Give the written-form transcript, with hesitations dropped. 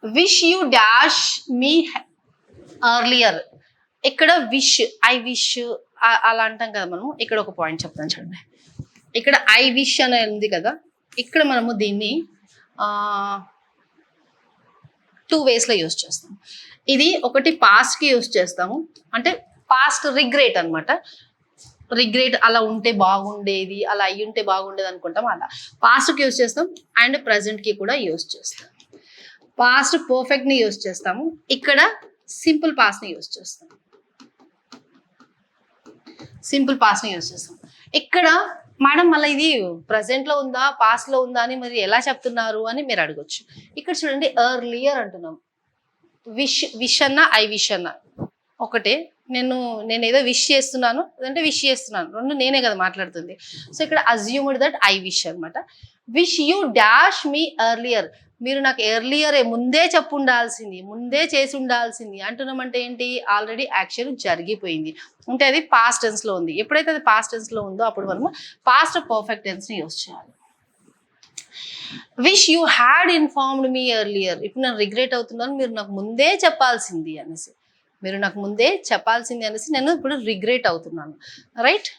Wish you dash me earlier. ఇక్కడ wish, I wish అలా అంటాం కదా మనము. ఇక్కడ ఒక పాయింట్ చెప్తాను చూడండి. ఇక్కడ ఐ విష్ అని ఉంది కదా, ఇక్కడ మనము దీన్ని 2 waysలో యూజ్ చేస్తాం. ఇది ఒకటి పాస్ట్కి యూజ్ చేస్తాము, అంటే పాస్ట్ రిగ్రెట్ అనమాట. రిగ్రెట్ అలా ఉంటే బాగుండేది, అలా అయ్యి ఉంటే బాగుండేది అనుకుంటాం. అలా పాస్ట్కి యూజ్ చేస్తాం అండ్ ప్రజెంట్కి కూడా యూజ్ చేస్తాం. పాస్ట్ పర్ఫెక్ట్ని యూజ్ చేస్తాము, ఇక్కడ సింపుల్ పాస్ట్ని యూజ్ చేస్తాం. సింపుల్ పాస్ట్ని యూజ్ చేస్తాం. ఇక్కడ మేడం మళ్ళీ ఇది ప్రజెంట్లో ఉందా పాస్ట్లో ఉందా అని మరి ఎలా చెప్తున్నారు అని మీరు అడగొచ్చు. ఇక్కడ చూడండి, ఎర్లియర్ అంటున్నాం. విష్ అన్న ఐ విష్ అన్న ఒకటే. నేను ఏదో విష్ చేస్తున్నాను అంటే విష్ చేస్తున్నాను, రెండు నేనే కదా మాట్లాడుతుంది. సో ఇక్కడ అజ్యూమ్డ్ దట్ ఐ విష్ అనమాట. Wish you dash me earlier. మీరు నాకు ఎర్లియరే ముందే చెప్పు ఉండాల్సింది, ముందే చేసి ఉండాల్సింది అంటున్నామంటే ఏంటి, ఆల్రెడీ యాక్షన్ జరిగిపోయింది అంటే అది పాస్ట్ టెన్స్లో ఉంది. ఎప్పుడైతే అది పాస్ట్ టెన్స్లో ఉందో అప్పుడు మనము పాస్ట్ పర్ఫెక్ట్ టెన్స్ని యూజ్ చేయాలి. Wish you had informed me earlier. ఇప్పుడు నేను రిగ్రెట్ అవుతున్నాను, మీరు నాకు ముందే చెప్పాల్సింది అనేసి, మీరు నాకు ముందే చెప్పాల్సింది అనేసి నేను ఇప్పుడు రిగ్రెట్ అవుతున్నాను. రైట్.